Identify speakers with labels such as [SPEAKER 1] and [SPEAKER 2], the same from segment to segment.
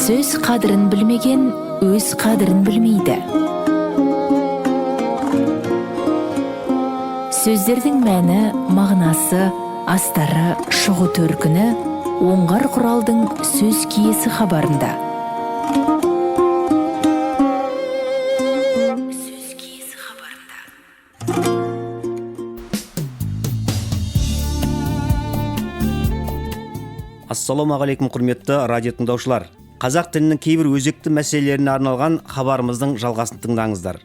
[SPEAKER 1] Сөз қадірін білмеген өз қадірін білмейді. Сөздердің мәні, мағынасы, астары, шығу төркіні оңғар құралдың сөз киесі хабарында. Сөз киесі хабарында.
[SPEAKER 2] Ассалаумағалейкум құрметті радио тыңдаушылар. Қазақ тілінің кейбір өзекті мәселелеріне арналған хабарымыздың жалғасын тыңдаңыздар.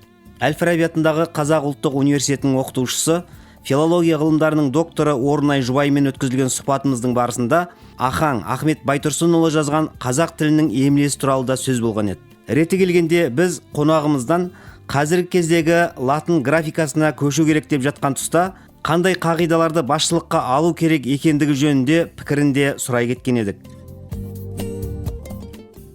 [SPEAKER 2] Әл-Фараби атындағы Қазақ ұлттық университетінің оқытушысы, филология ғылымдарының докторы Орынай Жұбаймен өткізілген сұхбатымыздың барысында Ахаң Ахмет Байтұрсынұлы жазған қазақ тілінің емлесі туралы да сөз болған еді. Реті келгенде біз қонағымыздан қазіргі кездегі латын графикасына көшу керек деп жатқан тұста қандай қағидаларды басшылыққа алу керек екендігі жөнінде пікірінде сұрай кеткен едік.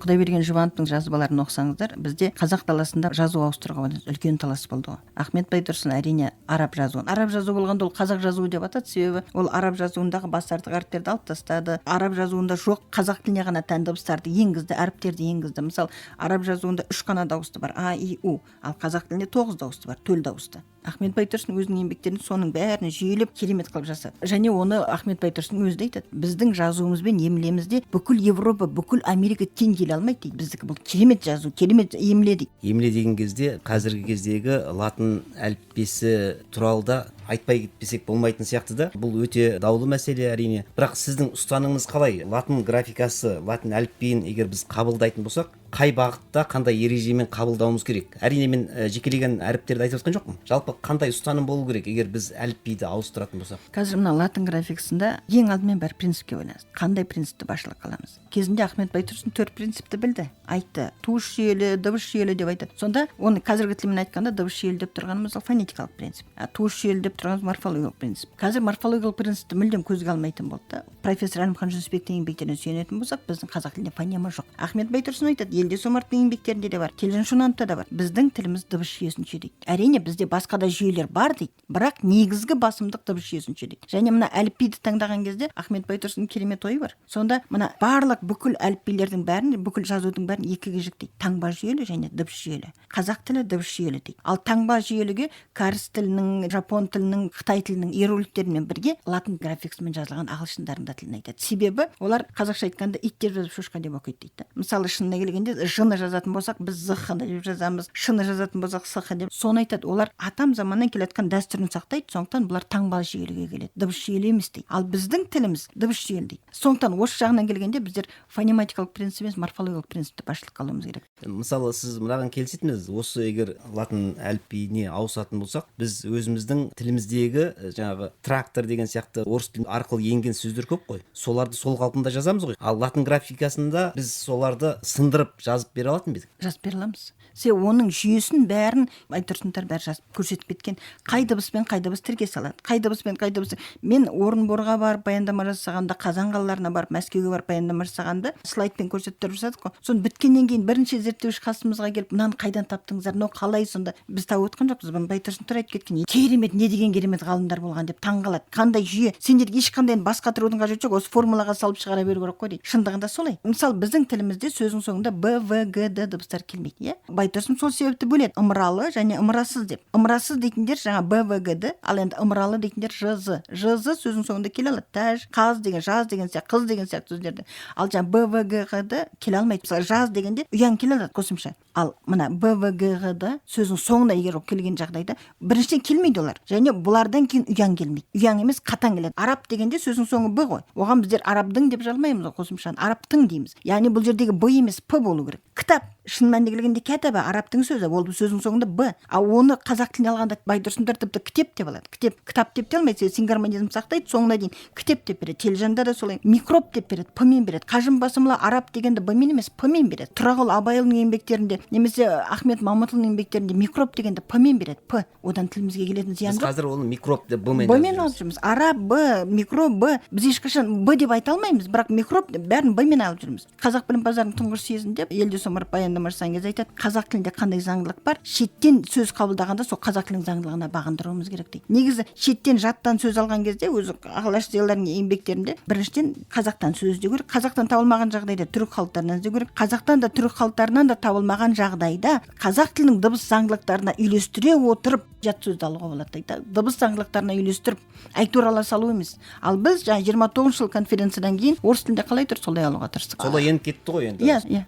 [SPEAKER 3] Құдайберген Жұбановтың жазбаларын оқысаңыздар, бізде қазақ даласында жазу ауыстыруға үлкен талас болды. Ахмет Байтұрсын әрине араб жазуы. Араб жазу болғанда ол қазақ жазуы деп атады, себебі ол араб жазуындағы бас артық әріптерді алып тастады. Араб жазуында жоқ қазақ тіліне ғана тән дыбыстарды енгізді, әріптерді енгізді. Мысалы, араб жазуында 3 қана дауысты бар, а, и, у, ал қазақ тілінде 9 дауысты бар, төл дауысты. Ахмет Байтұрсын өзінің еңбектерін соның бәрін жүйелеп керемет қылып жасады. Және оны Ахмет Байтұрсын өзі де айтады. Біздің жазуымыз бен емлемізде бүкіл Европа, бүкіл Америка тең келе алмайды дейді. Біздікі бұл керемет жазу, керемет емле дейді.
[SPEAKER 2] Емле деген кезде қазіргі кездегі латын әліппесі туралы да айтпай кетпесек болмайтын сияқты да. Бұл өте даулы мәселе әрине. Бірақ сіздің ұстаныңыз қалай? Латын графикасы, латын әліпбиін егер біз қабылдайтын болсақ, қай бағытта, қандай ережемен қабылдауымыз керек? Әрине мен жекелеген әріптерді айтып жатқан жоқпын. Жалпы қандай ұстаным болу керек егер біз әліпбиді ауыстыратын болсақ?
[SPEAKER 3] Қазір мына латын графикасында ең алдымен бір принципке байланысты. Қандай принципті басшылыққа аламыз? Кезінде Ахмет Байтұрсын 4 принципті білді. Айтты. Туыш жүйелі, дыбыс жүйелі деп айтады. Сонда оны қазіргі тілмен айтқанда дыбыс жүйелі деп тұрғанымыз фонетикалық принцип. Туыш жүйелі деп тұрғанымыз морфологиялық принцип. Қазір морфологиялық принципті мүлдем көзге алмайтын болды. Профессор Әлімхан Жүнісбектің еңбектеріне сүйенетін болсақ, біздің қазақ тілінде фонема жоқ. Ахмет Байтұрсын айтады, Елдес Омарттың еңбектерінде де бар, Телжан Шунановта да бар. Біздің тіліміз дыбыс жүйесінше дейді. Әрине бізде басқа да жүйелер бар дейді, бірақ негізгі басымдық дыбыс жүйесінше дейді. Және мына әліпбиді таңдаған кезде Ахмет Байтұрсынның керемет ойы бар. Сонда мына барлық бүкіл әліпбилердің бәрін, бүкіл жазудың бәрін екіге жіктейді. Таңба жүйелі және дыбыс жүйелі. Қазақ тілі дыбыс жүйелі дейді. Ал таңба жүйеліге кәріс тілінің, жапон тілінің, қытай тілінің иероглифтерімен бірге латын графикасымен жазылған ағылшындардың да тілін айтады. Себебі олар қазақша айтқанда ит деп жазып шошқа деп оқиды дейді. Мысалы, шынына келгенде ж-ны жазатын болсақ, біз з-х деп жазамыз, ш-ны жазатын болсақ с-х деп. Соны айтады. Олар атам заманнан келатқан дәстүрін сақтайды, сондықтан бұлар таңба жүйеліге келеді. Дыбыс жүйелі емес дейді. Ал біздің тіліміз дыбыс жүйелі дейді. Сондықтан осы жағынан келгенде біздер фонематикалық принцип емес, морфологиялық принципті басшылыққа алуымыз керек.
[SPEAKER 2] Мысалы, сіз мынаған келісесіз, осы егер латын әліпбиіне ауысатын болсақ, біз өзіміздің тіліміздегі жаңағы трактор деген сияқты орыс тілі арқылы енген сөздер көп қой. Соларды сол қалпында жазамыз ғой. Ал латын графикасында біз соларды сындырып жазып бере алатын ба едік?
[SPEAKER 3] Жазып бере аламыз. Оның жүйесін бәрін Байтұрсындар бәрі жазып көрсетіп кеткен. Қай дыбыспен қай дыбыс тіркес алады. Қай дыбыспен қай дыбыс. Мен Орынборға барып баяндама жасағанда, Қазан қалаларына барып, Мәскеуге барып баяндама жасағанда слайдпен көрсетіп жатсадық қой. Соны біткеннен кейін бірінші зерттеуші қасымызға келіп, мынаны қайдан таптыңыздар? Мынау қалай сонда? Біз тауып отқан жоқпыз. Бұны Байтұрсындар айтып кеткен. Керемет, не деген керемет ғалымдар болған деп таңғалады. Қандай жүйе? Сендер ешқандай басқа тұрудың қажеті жоқ. Осы формулаға салып шығара беру керек қой дейді. Шындығында солай. Мысалы, біздің тілімізде сөздің соңында б, в, г, д дыбыстар келмейді, иә? Байтұрсын сол себепті бөледі. Ымыралы және ымырасыз деп. Ымырасыз дейтіндер жаңа б, в, г, д, ал енді ымыралы дейтіндер ж, з. Ж, з сөздің соңында келе алады. Тәж, қаз деген, жаз деген сияқты, қыз деген сияқты сөздерді. Ал жаңа б, в, г, г, д келе алмайды. Мысалы, жаз дегенде ұяң келе алады қосымша. Ал мына б, в, г, г, д сөздің соңына егер келген жағдайда біріншіден келмейді олар. Және бұлардан кейін ұяң келмейді. Ұяң емес, қатаң келеді. Араб дегенде сөздің соңы б ғой. Оған біздер арабдың деп жалмаймыз ғой қосымшаны. Арабтың дейміз. Яғни бұл жердегі б емес, п болу керек. Кітап шын мәнінде келгенде кәтаба арабтың сөзі, ол сөздің соңында б. Ал оны қазақ тіліне алғанда Байтұрсындар тіпті кітеп деп алады. Кітап деп те алмайды, сингармонизм сақтайды, соңына дейін кітеп деп береді. Телжанда да солай. Микроб деп береді, п-мен береді. Қажым басымла араб дегенде б-мен емес, п-мен береді. Тұрағұл Абайұлының еңбектерінде немесе Ахмет Мамытұлының еңбектерінде микроб дегенде п-мен береді. П. Одан тілімізге келетін зиян жоқ.
[SPEAKER 2] Біз қазір оны микроб деп б-мен
[SPEAKER 3] алып жүрміз. Араб б, микроб б. Біз ешқашан б деп айта алмаймыз, бірақ микроб бәрін б-мен алып жүрміз. Қазақ білім базарының тұңғыш съезінде Елдес омаров баяндама жасаған кезде айтады, қазақ тілінде қандай заңдылық бар, шеттен сөз қабылдағанда сол қазақ тілінің заңдылығына бағындыруымыз керек дейді. Негізі шеттен жаттан сөз алған кезде өзі алаш зиялыларының еңбектерінде біріншіден қазақтан сөз іздеу керек. Қазақтан табылмаған жағдайда түрік халықтарынан іздеу керек. Қазақтан да түрік халықтарынан да табылмаған жағдайда қазақ тілінің дыбыс заңдылықтарына үйлестіре отырып жат сөзді алуға болады дейді. Дыбыс заңдылықтарына үйлестіріп айтура салу емес. Ал біз 29 жыл конференциядан кейін орыс тілінде қалай тұр, солай алуға тырыстық.
[SPEAKER 2] Солай еніп кетті ғой енді.
[SPEAKER 3] Иә.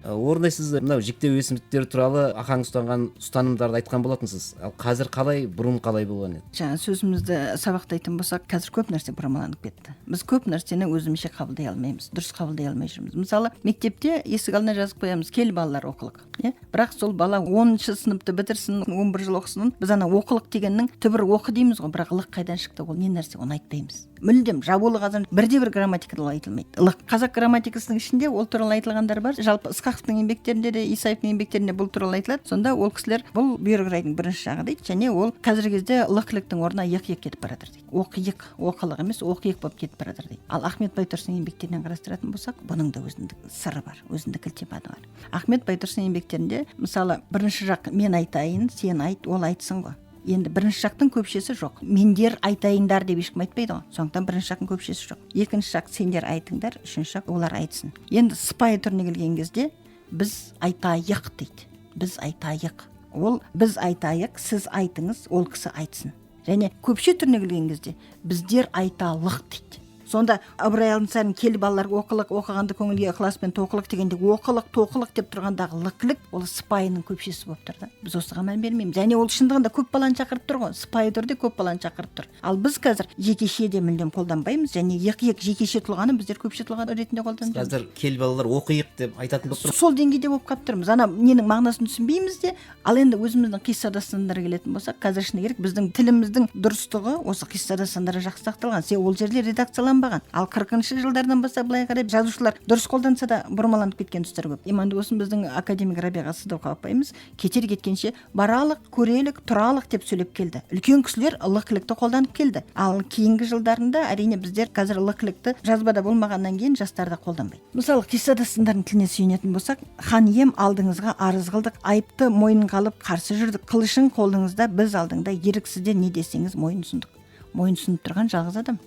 [SPEAKER 2] Орындайсыз, мынау жіктеу өсімдіктері туралы ақаң ұстанған ұстанымдарды айтқан болатынсыз. Ал қазір қалай, бұрын қалай болған еді?
[SPEAKER 3] Жаңа сөзімізді сабақтайтын болсақ, қазір көп нәрсе бұрмаланып кетті. Біз көп нәрсені өзімізше қабылдай алмаймыз, дұрыс қабылдай алмай жүрміз. Мысалы, мектепте есік алдына жазып қоямыз, кел балалар оқылық. Бірақ сол бала 10-шы сыныпты бітірсін, 11 жыл оқысын, біз ана оқылық дегеннің түбір оқы дейміз ғой, бірақ лық қайдан шықты, ол не нәрсе, оны айтпаймыз. Мүлдем жабулы қазан бірде-бір грамматикада айтылмайды. Лық қазақ грамматикасының ішінде ол туралы айтылғандар бар. Жалпы Ысқақовтың еңбектерінде де, Исаевтың еңбектерінде бұл туралы айтылады. Сонда ол кісілер бұл бүйреграйдың бірінші жағы дейді, және ол қазіргі кезде лық-ліктің орнына иық-иық кетіп бара жатыр дейді. Оқиық, оқылық емес, оқиық болып кетіп бара жатыр дейді. Ал Ахмет Байтұрсынның еңбектерінен қарастыратын болсақ, бұның да өзіндік сыры бар, өзіндік ілтипаты бар. Ахмет Байтұрсынның еңбектерінде, мысалы, бірінші жақ мен айтайын, сен айт, ол айтсын ғой. Енді бірінші жақтың көпшесі жоқ. Мендер айтайындар деп ешкім айтпайды ғой. Сондықтан бірінші жақтың көпшесі жоқ. Екінші жақ сендер айтыңдар, үшінші жақ олар айтсын. Енді сыпайы түріне келген кезде біз айтайық дейді. Біз айтайық. Ол біз айтайық, сіз айтыңыз, ол кісі айтсын. Және көпше түріне келген кезде біздер айталық дейді. Сонда Ыбырай Алтынсарин кел балалар оқылық, оқығанды көңілге ықыласпен тоқылық дегенде оқылық, тоқылық деп тұрғандағы лықлік ол сыпайының көпшесі болып тұр да. Біз осыған мән бермейміз. Және ол шындығында көп баланы шақырып тұр ғой. Сыпайы түрде көп баланы шақырып тұр. Ал біз қазір жекеше де мүлдем қолданбаймыз, және иық-иық жекеше тұлғаны біздер көпше тұлға ретінде қолданамыз.
[SPEAKER 2] Қазір кел балалар оқиық деп айтатын болып тұр.
[SPEAKER 3] Сол деңгейде болып қалып тұрмыз. Ана ненің мағынасын түсінбейміз де, ал енді өзіміздің қисса дастандарға келетін болсақ, қазір шыны керек біздің тіліміздің дұрыстығы осы қисса дастандары жақсы сақталған. Ол жерде редакцияланбаған. Ал 40-шы жылдардан бастап былай қарай жазушылар дұрыс қолданса да бұрмаланып кеткен тұстар көп. Иманды болсын біздің академик Рабиға Сыздықова апайымыз кетер кеткенше баралық, көрелік, тұралық деп сөйлеп келді. Үлкен кісілер лық-лікті қолданып келді. Ал кейінгі жылдарында әрине біздер қазір лық-лікті жазбада болмағаннан кейін жастарда қолданбайды. Мысалы, қисса дастандардың тіліне сүйенетін болсақ, хан ием алдыңызға арыз қылдық, айыпты мойнын қалып қарсы жүрдік, қылышың қолыңызда біз алдыңда еріксізде не десеңіз мойын сұндық. Мойын сұнып тұрған жалғыз адам.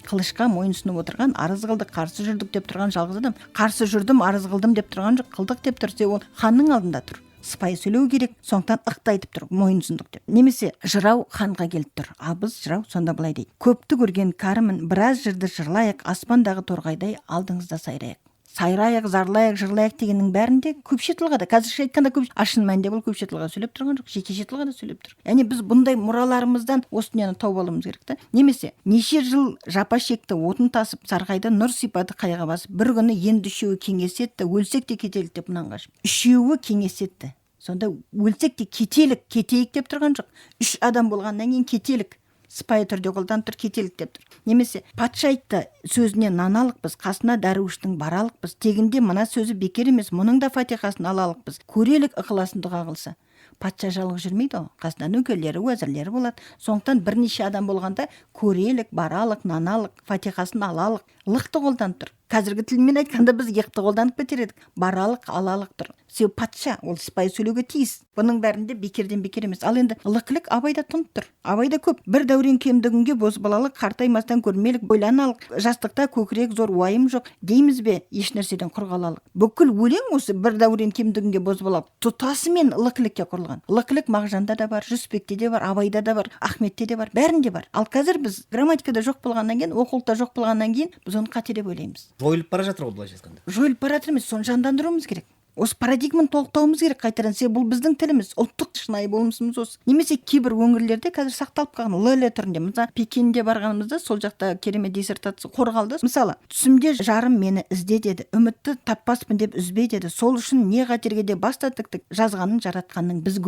[SPEAKER 3] Қылышқа мойынсынып отырған, арыз қылдық, қарсы жүрдік деп тұрған жалғыз адам. Қарсы жүрдім, арыз қылдым деп тұрған жоқ, қылдық деп тұрса, ол ханның алдында тұр. Сыпайы сөйлеу керек, сондықтан ықтай айтып тұр, мойынсындық деп. Немесе жырау ханға келіп тұр. Абыз жырау сонда былай дейді. Көпті көрген кәрімін, біраз жырды жырлайық, аспандағы торғайдай алдыңызда сайрайық. Сайрайық, зарлайық, жырлайық дегеннің бәрінде көпше тұлғада. Қазірше айтқанда шын мәнінде бұл көпше тұлға сөйлеп тұрған жоқ, жекеше тұлғада сөйлеп тұр. Яғни біз бұндай мұраларымыздан осы дүниені тауып алуымыз керек та. Немесе неше жыл жапа шекті, отын тасып, сарғайды нұр сипаты қайға басып, бір күні енді үшеуі кеңес етті, өлсек те кетелік деп мұнан қашып. Үшеуі кеңес етті. Сонда өлсек те кетелік, кетейік деп тұрған жоқ. 3 адам болғаннан кейін кетелік. Сыпайы түрде қолданып тұр, кетелік деп тұр. Немесе патша айтты, сөзіне наналықпыз, қасына дәруіштің баралықпыз, тегінде мына сөзі бекер емес, мұның да фатихасын алалықпыз, көрелік ықыласын дұға қылса. Патша жалғыз жүрмейді ғой, қасында нөкерлері, уәзірлері болады. Сондықтан бірнеше адам болғанда көрелік, баралық, наналық, фатихасын алалық, лықты қолданып тұр. Қазіргі тілмен айтқанда біз иықты қолданып кетер едік. Баралық, алалық тұр. Себебі патша ол сыпайы сөйлеуге тиіс. Бұның бәрінде бекерден бекер емес. Ал енді лық-лік абайда тұнып тұр. Абайда көп. Бір дәурен кемдігінге бозбалалық, қартаймастан көрмелік, бойланалық, жастықта көкірек зор уайым жоқ дейміз бе? Еш нәрседен құр қалалық. Бүкіл өлең осы бір дәурен кемдігінге бозбалалық тұтасымен лық-лікке құрылған. Лық-лік Мағжанда да бар, Жүсіпбекте де бар, Абайда да бар, Ахметте де бар, бәрінде бар. Ал қазір біз грамматикада жоқ болғаннан кейін, оқулықта жоқ болғаннан кейін біз оны қате деп ойлаймыз.
[SPEAKER 2] Жойылып бара жатыр ғой былайша айтқанда.
[SPEAKER 3] Жойылып бара жатыр емес, соны жандандыруымыз керек. Осы парадигманы толықтауымыз керек қайтадан. Себебі бұл біздің тіліміз, ұлттық шынайы болмысымыз осы. Немесе кейбір өңірлерде қазір сақталып қалған ЛЛ түрінде. Мысалы, Пекинде барғанымызда сол жақта керемет диссертация қорғалды. Мысалы, түсімде жарым мені ізде деді, үмітті таппаспын деп үзбе деді. Сол үшін не қатерге де баста тіктік, жазғанын жаратқанның біз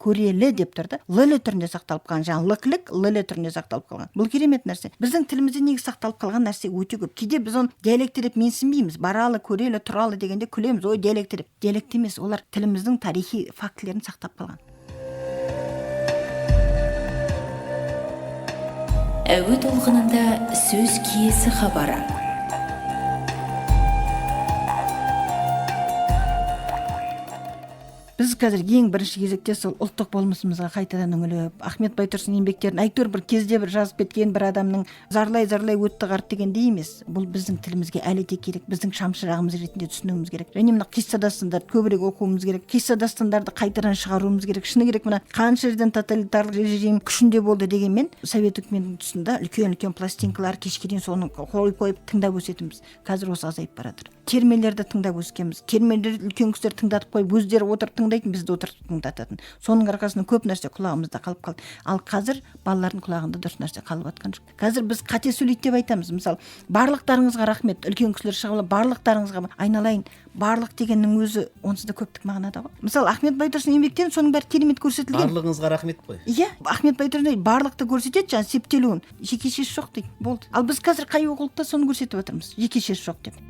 [SPEAKER 3] көрелі деп тұрды. ЛЛ түрінде сақталып қалған, жаңа лық-лік ЛЛ түрінде сақталып қалған. Бұл керемет нәрсе. Біздің тілімізде неге сақталып қалған нәрсе өте көп. Кейде біз оны диалекті деп менсінбейміз. Баралы, көрелі, тұралы дегенде күлеміз. Ой, диалекті деп. Диалекті емес, олар тіліміздің тарихи фактілерін сақтап қалған.
[SPEAKER 1] Әуе толқынында сөз киесі хабары.
[SPEAKER 3] біз қазір ең бірінші кезекте сол ұлттық болмысымызға қайтадан үңіліп, Ахмет Байтұрсын еңбектерін әйтеуір бір кезде бір жазып кеткен бір адамның зарлай өтті қарт дегендей емес. Бұл біздің тілімізге әлі де керек, біздің шамшырағымыз ретінде түсінуіміз керек. Және мына қисса дастандарды көбірек оқуымыз керек. Қисса дастандарды қайтадан шығаруымыз керек. Шыны керек, мына қанша жерден тоталитарлық режим күшінде болды дегенмен, совет үкіметінің тұсында үлкен пластинкалар кешке дейін соны қойып тыңдап өсетінбіз. Қазір осы азайып баратыр. Термелерді тыңдап өскенбіз. Термелерді үлкен кісілер тыңдатып қойып, өздері отырып тыңдайтын, бізді отырып тыңдататын. Соның арқасында көп нәрсе құлағымызда қалып қалды. Ал қазір балалардың құлағында дұрыс нәрсе қалып жатқан жоқ. Қазір біз қате сөйлейді деп айтамыз. Мысалы, барлықтарыңызға рахмет, үлкен кісілер шығып, барлықтарыңызға айналайын. Барлық дегеннің өзі онсыз да көптік мағынада ғой. Мысалы, Ахмет Байтұрсын еңбектерін соның бәрі керемет көрсетілген.
[SPEAKER 2] Барлығыңызға рахмет қой.
[SPEAKER 3] Иә, Ахмет Байтұрсын барлықты көрсетеді, жаңа септелуін. Жекешесі жоқ дейді. Болды. Ал біз қазір қай оқулықта соны көрсетіп отырмыз? Жекешесі жоқ деп.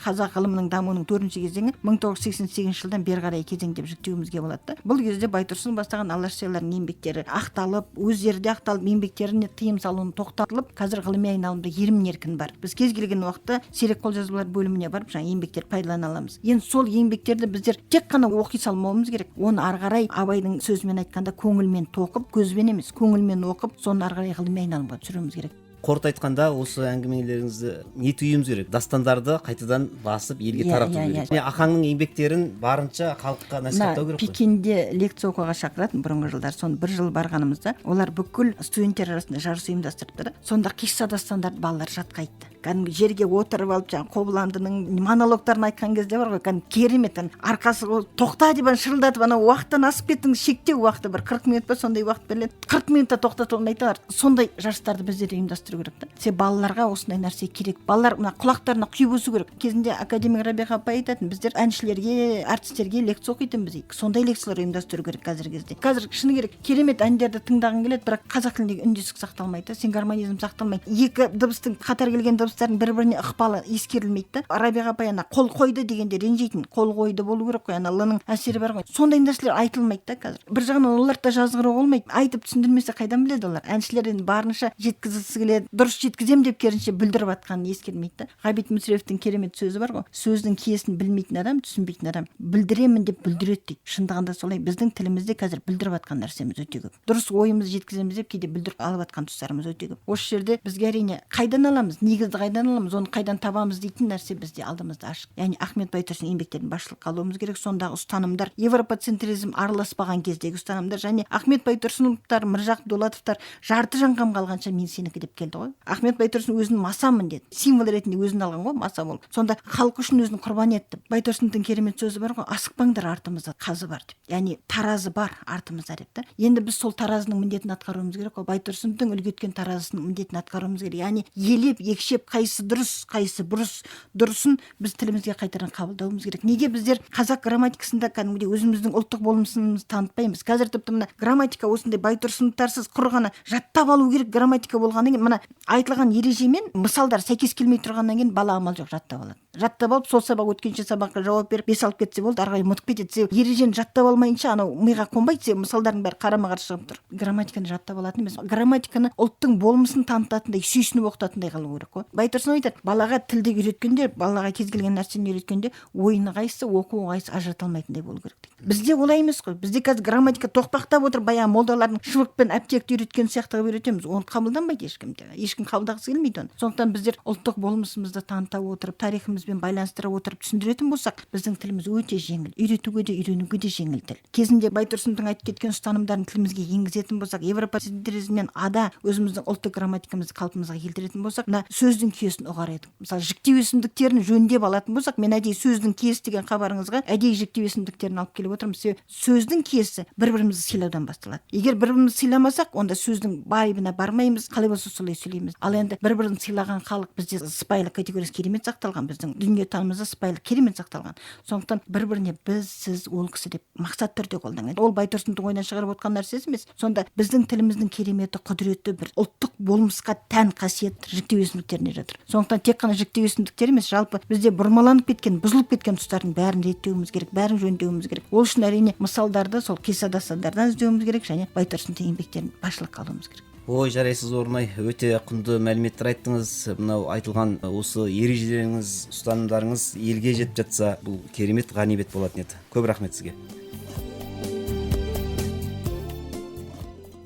[SPEAKER 3] Қазақ ғылымының дамуының 4-ші кезеңі 1988 жылдан бері қарай кезең деп жіктеуімізге болады. Бұл кезде Байтұрсын бастаған алашшылардың еңбектері ақталып, өздері де ақталып, еңбектеріне тыйым салуын тоқтатылып, қазір ғылыми айналымда еркін бар. Біз кез келген уақытта сирек қолжазбалар бөліміне барып, жаңа еңбектер пайдалана аламыз. Енді сол еңбектерді біздер тек қана оқи салмауымыз керек. Оны ары қарай Абайдың сөзімен айтқанда көңілмен тоқып, көзбен емес, көңілмен оқып, соны ары қарай ғылыми айналымға түсіруіміз керек.
[SPEAKER 2] Қорыта айтқанда, осы әңгімелеріңізді не түйіміз керек? Дастандарды қайтадан басып елге тарату керек. Ахаңның еңбектерін барынша халыққа насихаттау керек қой.
[SPEAKER 3] Пекинде лекция оқуға шақыратын бұрынғы жылдар, соны бір жыл барғанымызда, олар бүкіл студенттер арасында жарыс ұйымдастырыпты. Сонда қисса дастандарды балалар жатқа айтты. Кәдімгі жерге отырып алып, жаңа Қобыландының монологтарын айтқан кезде бар ғой, кәдімгі керемет, арқасы тоқта деп шырылдатып, ана уақыттан асып кеттің, шектеу уақыты бір 40 минут па сондай уақыт беріледі. 40 минутта тоқтатуын айталар. Сондай жарыстарды біздер ұйымдастыру керек та. Себебі балаларға осындай нәрсе керек. Балалар мына құлақтарына құйып өсу керек. Кезінде академик Рабиға апай айтатын, біздер әншілерге, артистерге лекция оқитынбыз дейді. Сондай лекциялар ұйымдастыру керек қазіргі кезде. Қазір шыны керек, керемет әндерді тыңдағың келеді, бірақ қазақ тіліндегі үндестік сақталмайды, сингармонизм сақталмайды. Екі дыбыстың қатар келген дыбыстардың бір-біріне ықпалы ескерілмейді. Рабиға апай қол қойды дегенде ренжитін, қол қойды болу керек қой, лының әсері бар ғой. Сондай нәрселер айтылмайды да қазір. Бір жағынан оларды да жазғыруға болмайды. Айтып түсіндірмесе қайдан біледі олар? Әншілер енді барынша жеткізгісі келеді, дұрыс жеткізем деп керінше бүлдіріп атқанын ескермейді. Ғабит Мүсіреевтің керемет сөзі бар ғой. Сөздің киесін білмейтін адам, түсінбейтін адам білдіремін деп бүлдіреді дейді. Шындығында солай. Біздің тілімізде қазір бүлдіріп атқан нәрсеміз өте көп. Дұрыс ойымызды жеткіземіз деп кейде бүлдіріп алып атқан тұстарымыз өте көп. Осы жерде бізге әрине қайдан аламыз, негізді қайдан аламыз, оны қайдан табамыз дейтін нәрсе бізде алдымызда ашық. Яғни Ахмет Байтұрсын еңбектерін басшылыққа алуымыз керек. Сондағы ұстанымдар, европоцентризм араласпаған кездегі ұстанымдар, және Ахмет Байтұрсыновтар, Міржақып Дулатовтар жарты жаңғам қалғанша мен сенікі деп келді ғой. Ахмет Байтұрсын өзін масамын деді. Символ ретінде өзін алған ғой, маса болып. Сонда халық үшін өзін құрбан етті. Байтұрсыновтың керемет сөзі бар ғой, асықпаңдар, артымызда қазы бар деп. Яғни таразы бар артымызда деп та. Енді біз сол таразының міндетін атқаруымыз керек қой. Байтұрсыновтың үлгі еткен таразысының міндетін атқаруымыз керек. Яғни елеп, екшеп, қайсы дұрыс, қайсы бұрыс, дұрысын біз тілімізге қайтадан қабылдауымыз керек. Неге біздер қазақ грамматикасында кәдімгідей өзіміздің ұлттық болмысымызды танытпаймыз? Қазір тіпті мына грамматика осындай Байтұрсыновтарсыз құр ғана жаттап алу керек грамматика болғаннан кейін, мына айтылған ережемен мысалдар сәйкес келмей тұрғаннан кейін бала амал жоқ жаттап алады. Жаттап алып, сол сабақ өткенше сабаққа жауап беріп, бес алып кетсе болды, ары қарай ұмытып кетеді. Ережені жаттап алмайынша анау миға қонбайды, мысалдардың бәрі қарама-қарсы шығып тұр. Грамматиканы жаттап алатын емес. Грамматиканы ұлттың болмысын танытатындай, сүйсініп оқытатындай қылу керек қой. Байтұрсын айтады, балаға тілді үйреткенде, балаға кез келген нәрсені үйреткенде ойыны қайсы, оқуы қайсы ажырата алмайтындай болу керек дейді. Бізде олай емес қой. Бізде қазір грамматика тоқпақтап отыр, баяғы молдалардың шыбықпен әптекті үйреткен сияқты қылып үйретеміз. Оны қабылданбайды ешкім. Ешкім қабылдағысы келмейді оны. Сондықтан біздер ұлттық болмысымызды таныта отырып, тарихымызбен байланыстыра отырып түсіндіретін болсақ, біздің тіліміз өте жеңіл. Үйретуге де, үйренуге де жеңіл тіл. Кезінде Байтұрсыновтың айтып кеткен ұстанымдарын тілімізге енгізетін болсақ, европоцентризмнен ада өзіміздің ұлттық грамматикамызды қалпымызға келтіретін болсақ, мына сөздің киесін ұғар едік. Мысалы, жіктеу есімдіктерін жөндеп алатын болсақ, мен әдейі сөздің киесі деген хабарыңызға әдейі жіктеу есімдіктерін алып келіп отырмын. Сөздің киесі бір-бірімізді сыйлаудан басталады. Егер бір-бірімізді сыйламасақ, онда сөздің байыбына бармаймыз, қалай болса солай сөйлейміз. Ал енді бір-бірін сыйлаған халық, бізде сыпайылық категориясы керемет сақталған, біздің дүниетанымызда сыпайылық керемет сақталған. Сондықтан бір-біріне біз, сіз, ол кісі деп мақсат түрде қолданған. Ол Байтұрсыновтың ойынан шығарып отқан нәрсесі емес. Сонда біздің тіліміздің кереметі, құдіреті бір ұлттық болмысқа тән қасиет жіктеу есімдіктерінде жатыр. Сондықтан тек қана жіктеу есімдіктер емес, жалпы бізде бұрмаланып кеткен, бұзылып кеткен тұстардың бәрін реттеуіміз керек, бәрін жөндеуіміз керек. Ол үшін әрине мысалдарды сол қисса дастандардан іздеуіміз керек, және Байтұрсыновтың еңбектерін басшылыққа алуымыз керек.
[SPEAKER 2] Ой, жарайсыз Орынай, өте құнды мәліметтер айттыңыз. Мынау айтылған осы ережелеріңіз, ұстанымдарыңыз елге жетіп жатса, бұл керемет ғанибет болатын еді. Көп рахмет сізге.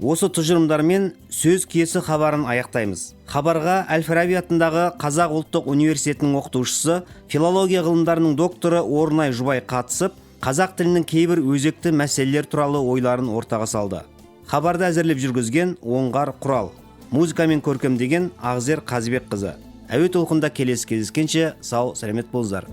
[SPEAKER 2] Осы тұжырымдармен сөз киесі хабарын аяқтаймыз. Хабарға Әл-Фараби атындағы Қазақ ұлттық университетінің оқытушысы, филология ғылымдарының докторы Орынай Жұбай қатысып, қазақ тілінің кейбір өзекті мәселелер туралы ойларын ортаға салды. Хабарды әзірлеп жүргізген Оңғар Құрал, музыкамен көркемдеген Ағзер Қазыбек қызы. Әуе толқында келесі кездескенше сау, сәлемет болыңыздар.